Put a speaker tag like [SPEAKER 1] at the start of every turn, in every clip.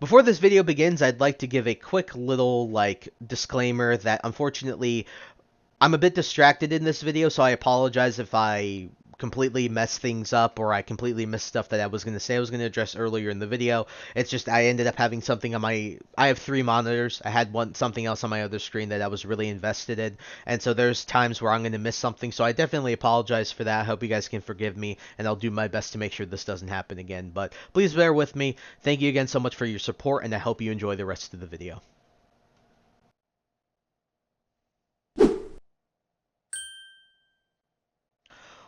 [SPEAKER 1] Before this video begins, I'd like to give a quick little, disclaimer that unfortunately I'm a bit distracted in this video, so I apologize if I completely mess things up or I completely missed stuff that I was going to say I was going to address earlier in the video. It's just I ended up having something on my... I have 3 monitors. I had something else on my other screen that I was really invested in, and so there's times where I'm going to miss something, so I definitely apologize for that. I hope you guys can forgive me, and I'll do my best to make sure this doesn't happen again. But please bear with me. Thank you again so much for your support, and I hope you enjoy the rest of the video.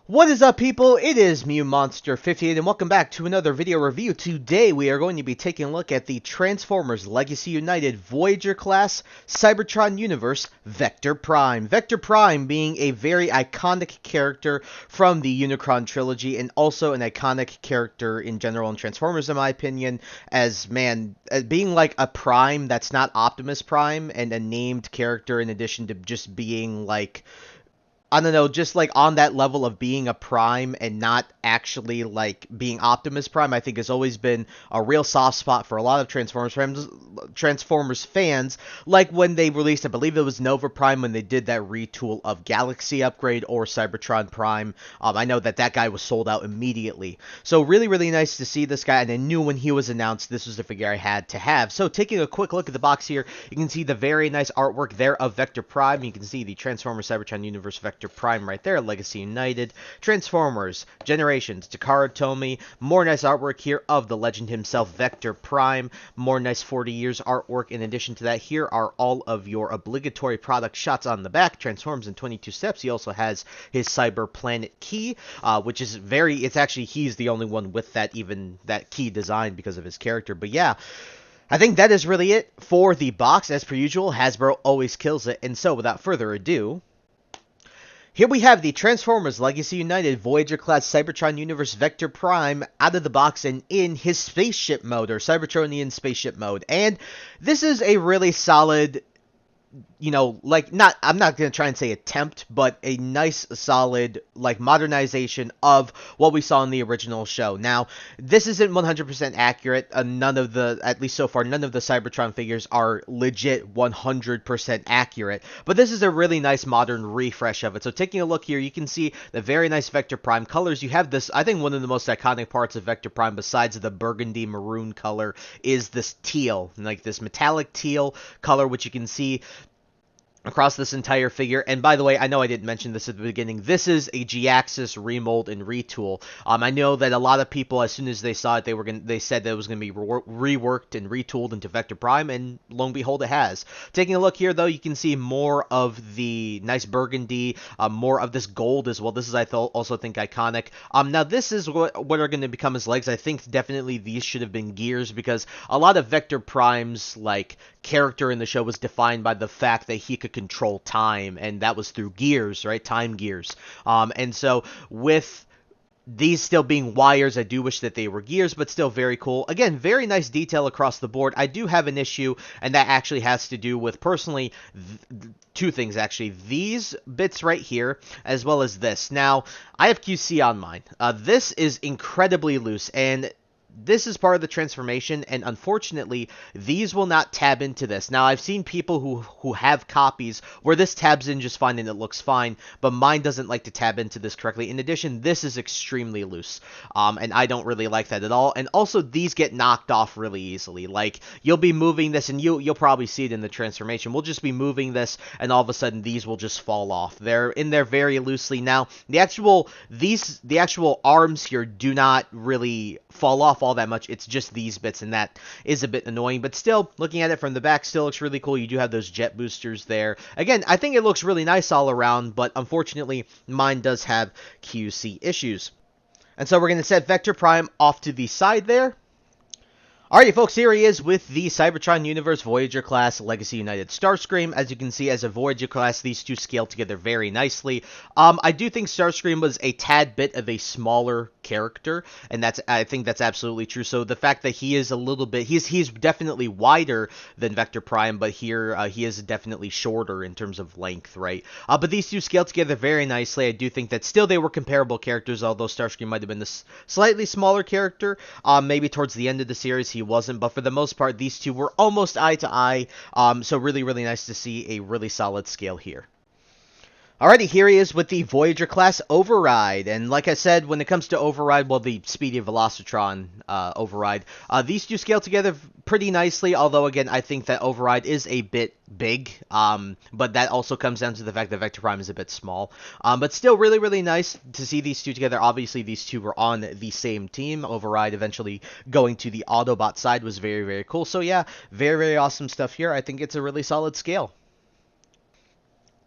[SPEAKER 1] What is up, people? It is MewMonster58 and welcome back to another video review. Today we are going to be taking a look at the Transformers Legacy United Voyager class Cybertron universe Vector Prime. Vector Prime being a very iconic character from the Unicron trilogy and also an iconic character in general in Transformers, in my opinion, as being like a Prime that's not Optimus Prime and a named character in addition to just being like, I don't know, just like on that level of being a Prime and not actually like being Optimus Prime, I think has always been a real soft spot for a lot of Transformers fans. Like when they released, I believe it was Nova Prime, when they did that retool of Galaxy Upgrade or Cybertron Prime. I know that guy was sold out immediately. So really, really nice to see this guy, and I knew when he was announced this was the figure I had to have. So taking a quick look at the box here, you can see the very nice artwork there of Vector Prime. You can see the Transformers Cybertron Universe Vector Prime right there, Legacy United, Transformers, Generations, Takara Tomy, more nice artwork here of the legend himself, Vector Prime, more nice 40 years artwork. In addition to that, here are all of your obligatory product shots on the back. Transforms in 22 steps. He also has his Cyber Planet key, which is it's actually, he's the only one with that key design because of his character. But yeah, I think that is really it for the box. As per usual, Hasbro always kills it, and so without further ado, here we have the Transformers Legacy United Voyager class Cybertron Universe Vector Prime out of the box and in his spaceship mode, or Cybertronian spaceship mode. And this is a really solid, I'm not going to try and say attempt, but a nice, solid, modernization of what we saw in the original show. Now, this isn't 100% accurate. At least so far, none of the Cybertron figures are legit 100% accurate. But this is a really nice modern refresh of it. So taking a look here, you can see the very nice Vector Prime colors. You have this, I think one of the most iconic parts of Vector Prime, besides the burgundy maroon color, is this teal, like this metallic teal color, which you can see across this entire figure. And by the way, I know I didn't mention this at the beginning, this is a G-Axis remold and retool. I know that a lot of people, as soon as they saw it, they said that it was going to be reworked and retooled into Vector Prime, and lo and behold, it has. Taking a look here, though, you can see more of the nice burgundy, more of this gold as well. This is, I also think, iconic. Now, this is what are going to become his legs. I think definitely these should have been gears, because a lot of Vector Prime's, character in the show was defined by the fact that he could control time, and that was through gears, right? Time gears. And so with these still being wires, I do wish that they were gears, but still very cool. Again, very nice detail across the board. I do have an issue, and that actually has to do with, personally, 2 things, actually. These bits right here, as well as this. Now, I have QC on mine. This is incredibly loose, and this is part of the transformation, and unfortunately, these will not tab into this. Now, I've seen people who have copies where this tabs in just fine and it looks fine, but mine doesn't like to tab into this correctly. In addition, this is extremely loose, and I don't really like that at all. And also, these get knocked off really easily. Like, you'll be moving this, and you'll probably see it in the transformation. We'll just be moving this, and all of a sudden, these will just fall off. They're in there very loosely. Now, the actual arms here do not really fall off all that much. It's just these bits, and that is a bit annoying, but still, looking at it from the back, still looks really cool. You do have those jet boosters there. Again, I think it looks really nice all around, but unfortunately, mine does have QC issues. And so we're going to set Vector Prime off to the side there. Alrighty, folks, here he is with the Cybertron Universe Voyager class Legacy United Starscream. As you can see, as a Voyager class, these two scale together very nicely. I do think Starscream was a tad bit of a smaller character, and I think that's absolutely true. So the fact that he is a little bit, he's definitely wider than Vector Prime, but here he is definitely shorter in terms of length, right? But these two scale together very nicely. I do think that still they were comparable characters, although Starscream might have been the slightly smaller character. Maybe towards the end of the series, he wasn't, but for the most part, these two were almost eye to eye. So really, really nice to see a really solid scale here. Alrighty, here he is with the Voyager class Override, and like I said, when it comes to Override, well, the Speedy Velocitron Override, these two scale together pretty nicely, although again, I think that Override is a bit big, but that also comes down to the fact that Vector Prime is a bit small, but still really, really nice to see these two together. Obviously, these two were on the same team. Override eventually going to the Autobot side was very, very cool, so yeah, very, very awesome stuff here. I think it's a really solid scale.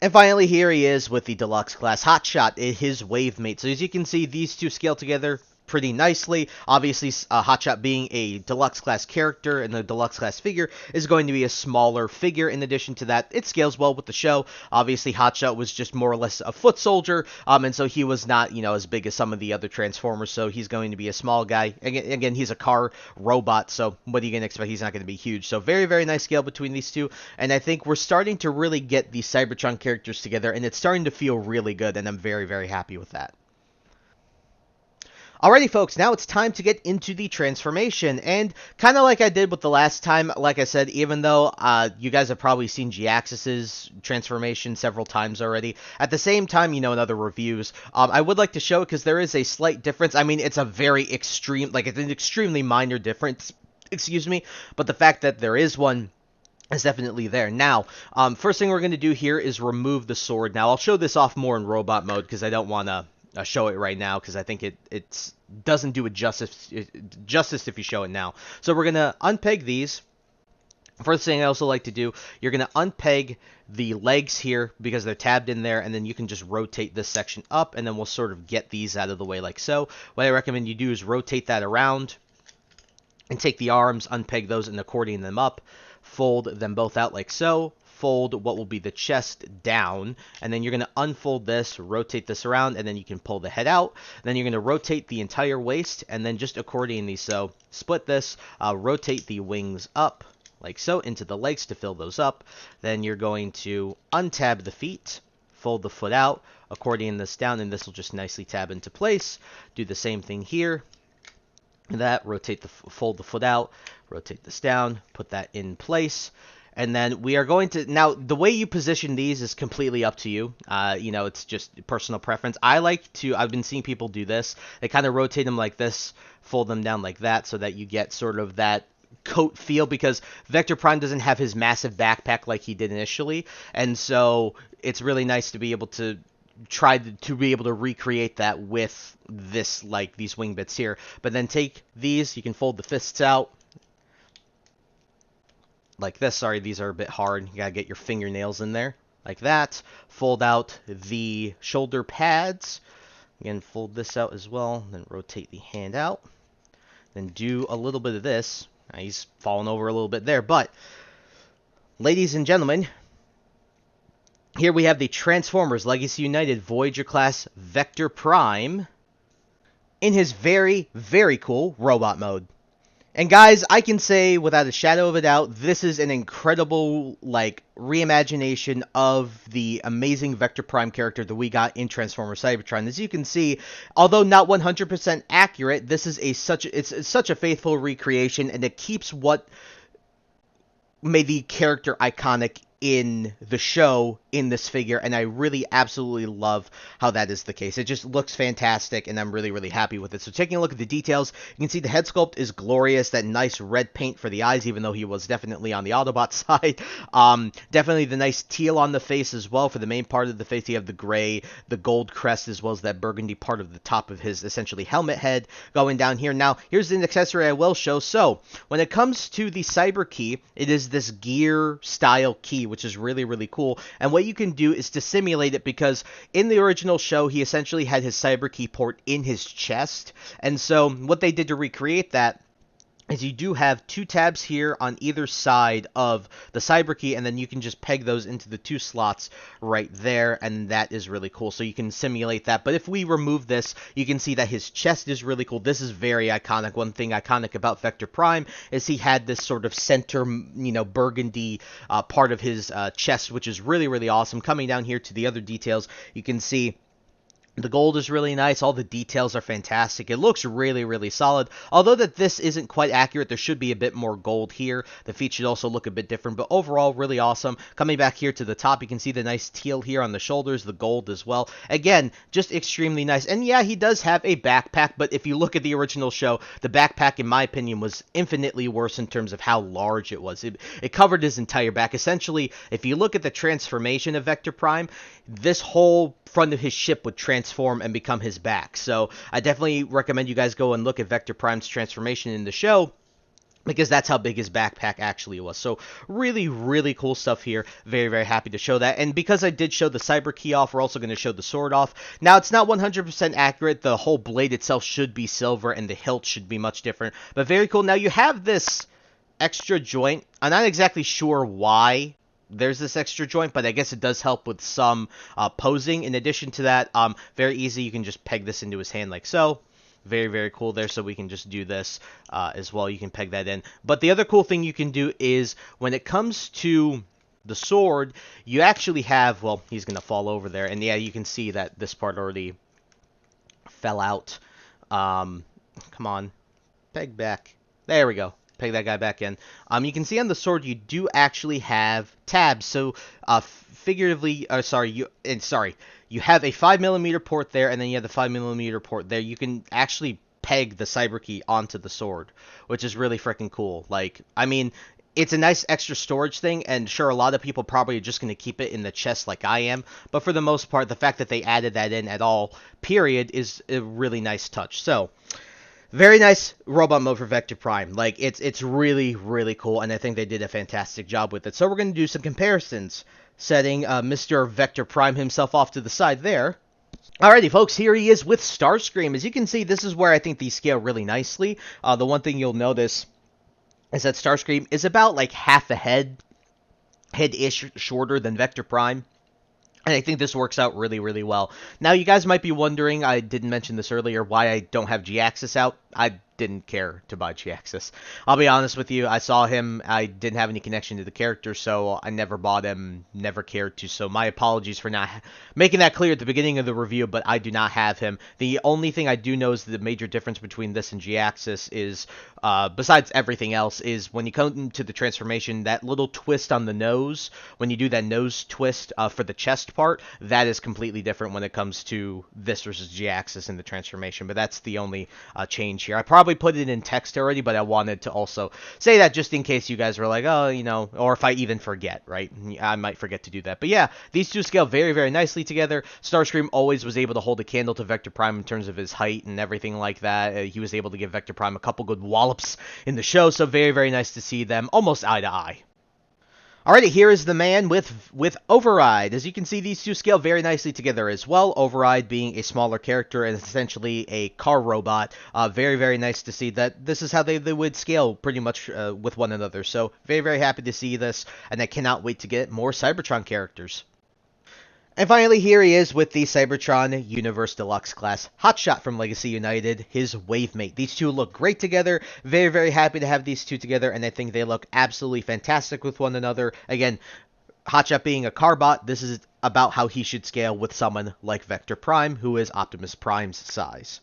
[SPEAKER 1] And finally, here he is with the Deluxe Class Hotshot, his wave mate. So as you can see, these two scale together pretty nicely. Obviously, Hotshot being a Deluxe Class character and the Deluxe Class figure is going to be a smaller figure. In addition to that, it scales well with the show. Obviously, Hotshot was just more or less a foot soldier, and so he was not, as big as some of the other Transformers, so he's going to be a small guy. Again, he's a car robot, so what are you going to expect? He's not going to be huge. So very, very nice scale between these two, and I think we're starting to really get the Cybertron characters together, and it's starting to feel really good, and I'm very, very happy with that. Alrighty, folks, now it's time to get into the transformation, and kind of like I did with the last time, like I said, even though you guys have probably seen G-Axis's transformation several times already, at the same time, in other reviews, I would like to show it because there is a slight difference. I mean, it's a very extreme, it's an extremely minor difference, excuse me, but the fact that there is one is definitely there. Now, first thing we're going to do here is remove the sword. Now, I'll show this off more in robot mode because I don't want to show it right now because I think it doesn't do it justice if you show it now. So we're going to unpeg these. First thing I also like to do, you're going to unpeg the legs here because they're tabbed in there, and then you can just rotate this section up, and then we'll sort of get these out of the way like so. What I recommend you do is rotate that around and take the arms, unpeg those, and accordion them up. Fold them both out like so. Fold what will be the chest down, and then you're going to unfold this, rotate this around, and then you can pull the head out. Then you're going to rotate the entire waist, and then just accordion these. So split this, rotate the wings up like so into the legs to fill those up. Then you're going to untab the feet, fold the foot out, accordion this down, and this will just nicely tab into place. Do the same thing here. That, rotate fold the foot out, rotate this down, put that in place. And then we are going to, now the way you position these is completely up to you. It's just personal preference. I've been seeing people do this. They kind of rotate them like this, fold them down like that so that you get sort of that coat feel, because Vector Prime doesn't have his massive backpack like he did initially. And so it's really nice to be able to try to be able to recreate that with this, like these wing bits here. But then take these, you can fold the fists out like this. Sorry, these are a bit hard. You gotta get your fingernails in there like that. Fold out the shoulder pads. Again, fold this out as well. Then rotate the hand out. Then do a little bit of this. Now, he's falling over a little bit there, but ladies and gentlemen, here we have the Transformers Legacy United Voyager class Vector Prime in his very, very cool robot mode. And guys, I can say without a shadow of a doubt, this is an incredible, reimagination of the amazing Vector Prime character that we got in Transformers Cybertron. As you can see, although not 100% accurate, this is it's such a faithful recreation, and it keeps what made the character iconic in the show in this figure, and I really absolutely love how that is the case. It just looks fantastic, and I'm really, really happy with it. So taking a look at the details, you can see the head sculpt is glorious, that nice red paint for the eyes, even though he was definitely on the Autobot side. Definitely the nice teal on the face as well. For the main part of the face, you have the gray, the gold crest, as well as that burgundy part of the top of his essentially helmet head going down here. Now, here's an accessory I will show. So, when it comes to the Cyber Key, it is this gear style key, which is really, really cool. And what you can do is to simulate it, because in the original show, he essentially had his Cyber Key port in his chest. And so what they did to recreate that is you do have two tabs here on either side of the Cyber Key, and then you can just peg those into the two slots right there, and that is really cool. So you can simulate that. But if we remove this, you can see that his chest is really cool. This is very iconic. One thing iconic about Vector Prime is he had this sort of center, burgundy part of his chest, which is really, really awesome. Coming down here to the other details, you can see The gold is really nice. All the details are fantastic. It looks really, really solid. Although that this isn't quite accurate, there should be a bit more gold here. The feet should also look a bit different, but overall, really awesome. Coming back here to the top, you can see the nice teal here on the shoulders, the gold as well. Again, just extremely nice. And yeah, he does have a backpack, but if you look at the original show, the backpack, in my opinion, was infinitely worse in terms of how large it was. It covered his entire back. Essentially, if you look at the transformation of Vector Prime, this whole front of his ship would transform and become his back. So I definitely recommend you guys go and look at Vector Prime's transformation in the show, because that's how big his backpack actually was. So really, really cool stuff here. Very, very happy to show that. And because I did show the cyber key off, we're also going to show the sword off. Now, it's not 100% accurate. The whole blade itself should be silver, and the hilt should be much different. But very cool. Now, you have this extra joint. I'm not exactly sure why there's this extra joint, but I guess it does help with some posing. In addition to that, very easy. You can just peg this into his hand like so. Very, very cool there. So we can just do this as well. You can peg that in. But the other cool thing you can do is when it comes to the sword, you actually have, well, he's going to fall over there. And yeah, you can see that this part already fell out. Come on. Peg back. There we go. Peg that guy back in. You can see on the sword you do actually have tabs. So, figuratively, you have a 5mm port there, and then you have the 5mm port there. You can actually peg the cyber key onto the sword, which is really freaking cool. Like, I mean, it's a nice extra storage thing, and sure, a lot of people probably are just going to keep it in the chest like I am, but for the most part, the fact that they added that in at all, period, is a really nice touch. So, very nice robot mode for Vector Prime. Like, it's really, really cool, and I think they did a fantastic job with it. So we're going to do some comparisons, setting Mr. Vector Prime himself off to the side there. Alrighty, folks, here he is with Starscream. As you can see, this is where I think these scale really nicely. The one thing you'll notice is that Starscream is about, like, half a head-ish shorter than Vector Prime. And I think this works out really, really well. Now, you guys might be wondering, I didn't mention this earlier, why I don't have G-Axis out. I didn't care to buy G-Axis. I'll be honest with you, I saw him, I didn't have any connection to the character, so I never bought him, never cared to, so my apologies for not making that clear at the beginning of the review, but I do not have him. The only thing I do know is the major difference between this and G-Axis is, besides everything else, is when you come to the transformation, that little twist on the nose, when you do that nose twist for the chest part, that is completely different when it comes to this versus G-Axis in the transformation, but that's the only change here. I probably put it in text already, but I wanted to also say that just in case you guys were like, oh, you know, or if I even forget, right? I might forget to do that. But yeah, these two scale very, very nicely together. Starscream always was able to hold a candle to Vector Prime in terms of his height and everything like that. He was able to give Vector Prime a couple good wallops in the show, so very, very nice to see them almost eye to eye. Alrighty, here is the man with Override. As you can see, these two scale very nicely together as well. Override being a smaller character and essentially a car robot. Very, very nice to see that this is how they would scale pretty much with one another. So, very, very happy to see this, and I cannot wait to get more Cybertron characters. And finally, here he is with the Cybertron Universe Deluxe class. Hotshot from Legacy United, his Wavemate. These two look great together. Very, very happy to have these two together, and I think they look absolutely fantastic with one another. Again, Hotshot being a carbot, this is about how he should scale with someone like Vector Prime, who is Optimus Prime's size.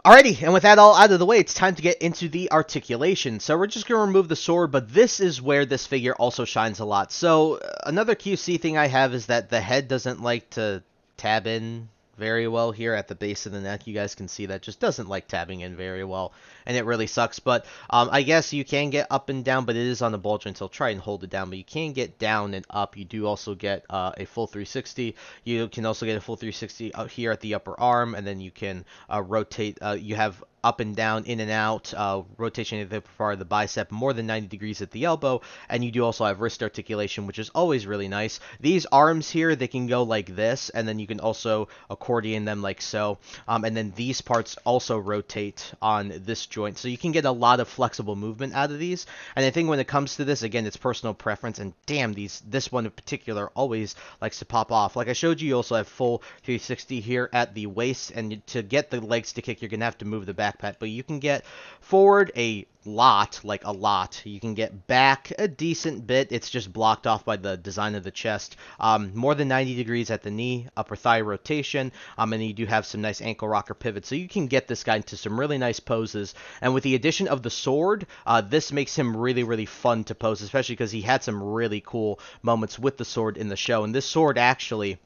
[SPEAKER 1] Alrighty, and with that all out of the way, it's time to get into the articulation. So we're just going to remove the sword, but this is where this figure also shines a lot. So another QC thing I have is that the head doesn't like to tab in very well here at the base of the neck. You guys can see that just doesn't like tabbing in very well, and it really sucks. But I guess you can get up and down, but it is on the ball joint, so I'll try and hold it down. But you can get down and up. You do also get a full 360. You can also get a full 360 out here at the upper arm, and then you can rotate. You have up and down, in and out, rotation at the part of the bicep, more than 90 degrees at the elbow, and you do also have wrist articulation, which is always really nice. These arms here, they can go like this, and then you can also accordion them like so, and then these parts also rotate on this joint, so you can get a lot of flexible movement out of these, and I think when it comes to this, again, it's personal preference, and damn, this one in particular always likes to pop off. Like I showed you, you also have full 360 here at the waist, and to get the legs to kick, you're going to have to move the back backpack, but you can get forward a lot, like a lot. You can get back a decent bit. It's just blocked off by the design of the chest. More than 90 degrees at the knee, upper thigh rotation, and you do have some nice ankle rocker pivots. So you can get this guy into some really nice poses. And with the addition of the sword, this makes him really, really fun to pose, especially because he had some really cool moments with the sword in the show. And this sword actually...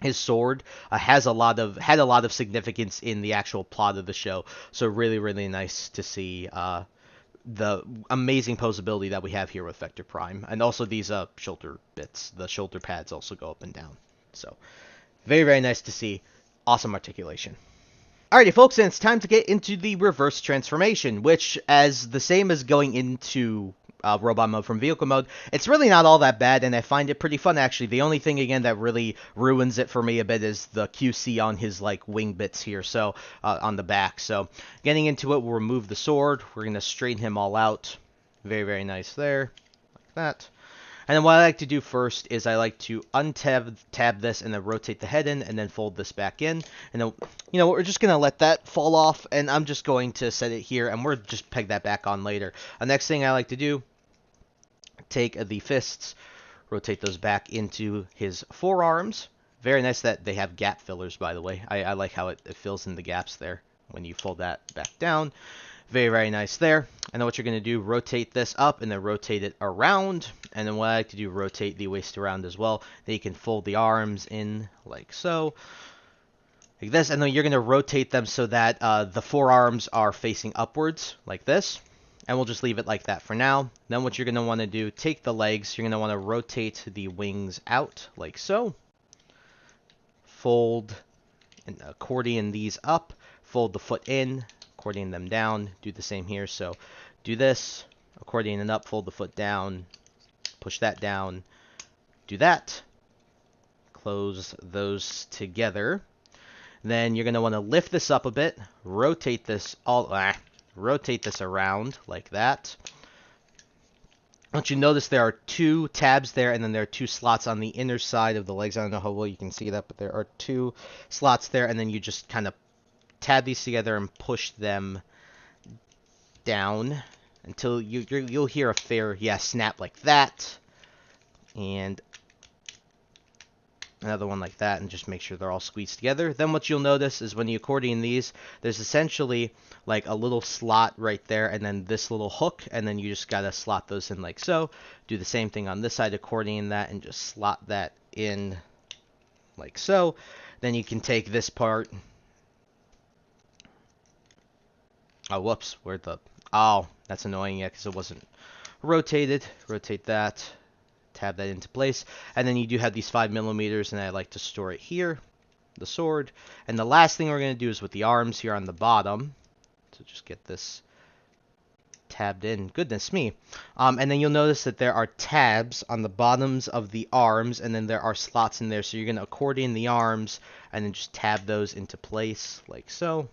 [SPEAKER 1] his sword had a lot of significance in the actual plot of the show, so really, really nice to see the amazing posability that we have here with Vector Prime, and also these shoulder bits. The shoulder pads also go up and down, so very, very nice to see. Awesome articulation. Alrighty, folks, and it's time to get into the reverse transformation, which, as the same as going into robot mode from vehicle mode, it's really not all that bad, and I find it pretty fun, actually. The only thing, again, that really ruins it for me a bit is the QC on his, like, wing bits here, so, on the back. So, getting into it, we'll remove the sword. We're going to straighten him all out. Very, very nice there, like that. And then what I like to do first is I like to tab this and then rotate the head in and then fold this back in. And then, you know, we're just going to let that fall off, and I'm just going to set it here, and we'll just peg that back on later. The next thing I like to do, take the fists, rotate those back into his forearms. Very nice that they have gap fillers, by the way. I like how it fills in the gaps there when you fold that back down. Very, very nice there. And then what you're going to do, rotate this up and then rotate it around. And then what I like to do, rotate the waist around as well. Then you can fold the arms in like so. Like this. And then you're going to rotate them so that the forearms are facing upwards like this. And we'll just leave it like that for now. Then what you're going to want to do, take the legs. You're going to want to rotate the wings out like so. Fold and accordion these up. Fold the foot in. Accordion them down. Do the same here. So do this. Accordion it up. Fold the foot down. Push that down. Do that. Close those together. Then you're going to want to lift this up a bit. Rotate this rotate this around like that. Once you notice, there are two tabs there, and then there are two slots on the inner side of the legs. I don't know how well you can see that, but there are two slots there, and then you just kind of tab these together and push them down until you'll hear a fair, snap like that. And another one like that, and just make sure they're all squeezed together. Then what you'll notice is when you accordion these, there's essentially like a little slot right there, and then this little hook, and then you just gotta slot those in like so. Do the same thing on this side, accordion that, and just slot that in like so. Then you can take this part. Oh, whoops, oh, that's annoying, yeah, because it wasn't rotated. Rotate that. Tab that into place, and then you do have these 5mm, and I like to store it here, the sword. And the last thing we're going to do is with the arms here on the bottom, so just get this tabbed in. Goodness me. And then you'll notice that there are tabs on the bottoms of the arms, and then there are slots in there, so you're going to accordion the arms and then just tab those into place like so.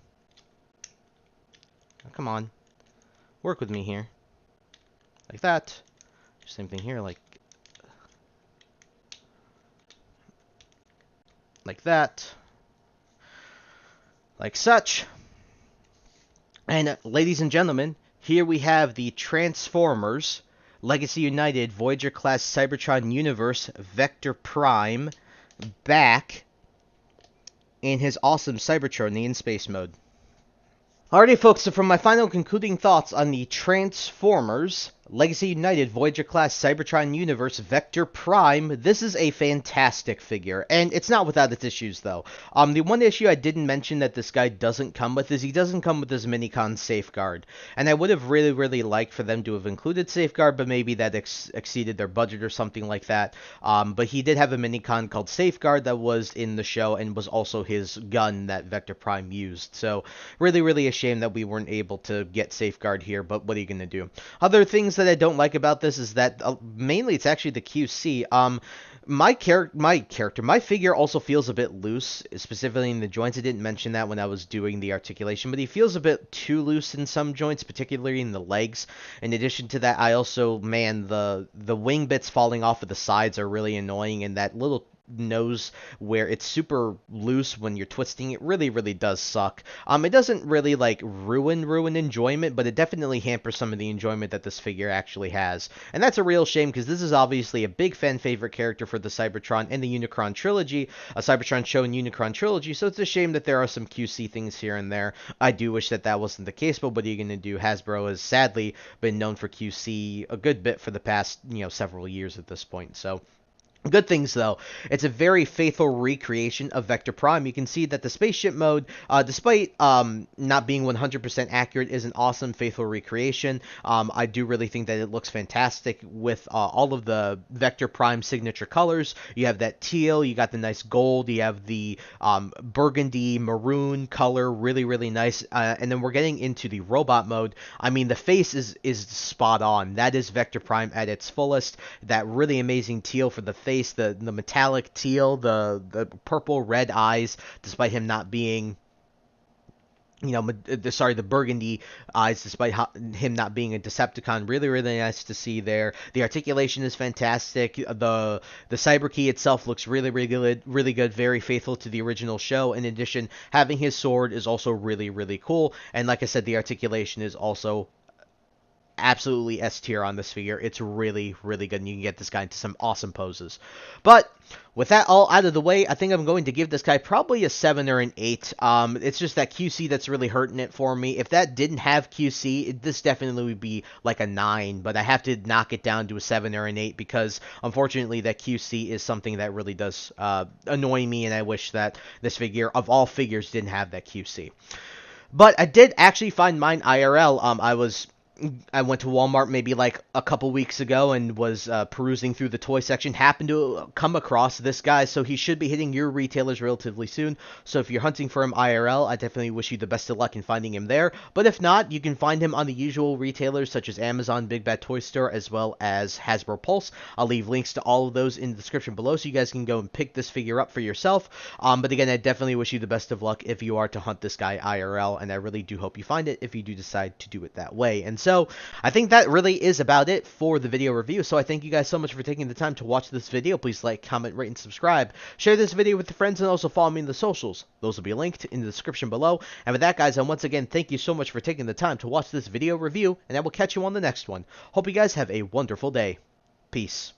[SPEAKER 1] Oh, come on, work with me here, like that. Same thing here, like that, like such. And ladies and gentlemen, here we have the Transformers Legacy United Voyager class Cybertron universe Vector Prime back in his awesome Cybertron in space mode. Alrighty, folks, so from my final concluding thoughts on the Transformers Legacy United Voyager class Cybertron universe Vector Prime, this is a fantastic figure, and it's not without its issues, though. The one issue I didn't mention that this guy doesn't come with is he doesn't come with his Minicon Safeguard, and I would have really, really liked for them to have included Safeguard, but maybe that exceeded their budget or something like that. But he did have a Minicon called Safeguard that was in the show and was also his gun that Vector Prime used, so really, really a shame that we weren't able to get Safeguard here, but what are you going to do? Other things that I don't like about this is that mainly it's actually the QC. My figure also feels a bit loose, specifically in the joints. I didn't mention that when I was doing the articulation, but he feels a bit too loose in some joints, particularly in the legs. In addition to that, I also, man, the wing bits falling off of the sides are really annoying, and that little nose where it's super loose when you're twisting it really does suck. It doesn't really like ruin enjoyment, but it definitely hampers some of the enjoyment that this figure actually has. And that's a real shame because this is obviously a big fan favorite character for the Cybertron and the Unicron trilogy, a Cybertron show and Unicron trilogy, so it's a shame that there are some QC things here and there. I do wish that that wasn't the case, but what are you going to do? Hasbro has sadly been known for QC a good bit for the past, several years at this point, so good things, though. It's a very faithful recreation of Vector Prime. You can see that the spaceship mode, despite not being 100% accurate, is an awesome, faithful recreation. I do really think that it looks fantastic with all of the Vector Prime signature colors. You have that teal, you got the nice gold, you have the burgundy maroon color, really nice. And then we're getting into the robot mode. I mean, the face is spot on. That is Vector Prime at its fullest. That really amazing teal for the face. The metallic teal, the purple red eyes, despite him not being, the burgundy eyes, despite him not being a Decepticon. Really nice to see there. The articulation is fantastic. The cyber key itself looks really good, very faithful to the original show. In addition, having his sword is also really cool. And like I said, the articulation is also absolutely S tier on this figure. It's really good, and you can get this guy into some awesome poses. But with that all out of the way, I think I'm going to give this guy probably a 7 or an 8. It's just that QC that's really hurting it for me. If that didn't have QC, this definitely would be like a 9, but I have to knock it down to a 7 or an 8 because, unfortunately, that QC is something that really does annoy me, and I wish that this figure, of all figures, didn't have that QC. But I did actually find mine IRL. I went to Walmart maybe like a couple weeks ago and was perusing through the toy section. Happened to come across this guy, so he should be hitting your retailers relatively soon. So if you're hunting for him IRL, I definitely wish you the best of luck in finding him there. But if not, you can find him on the usual retailers such as Amazon, Big Bad Toy Store, as well as Hasbro Pulse. I'll leave links to all of those in the description below so you guys can go and pick this figure up for yourself. But again, I definitely wish you the best of luck if you are to hunt this guy IRL, and I really do hope you find it if you do decide to do it that way. And so I think that really is about it for the video review. So I thank you guys so much for taking the time to watch this video. Please like, comment, rate, and subscribe. Share this video with your friends, and also follow me in the socials. Those will be linked in the description below. And with that, guys, and once again, thank you so much for taking the time to watch this video review, and I will catch you on the next one. Hope you guys have a wonderful day. Peace.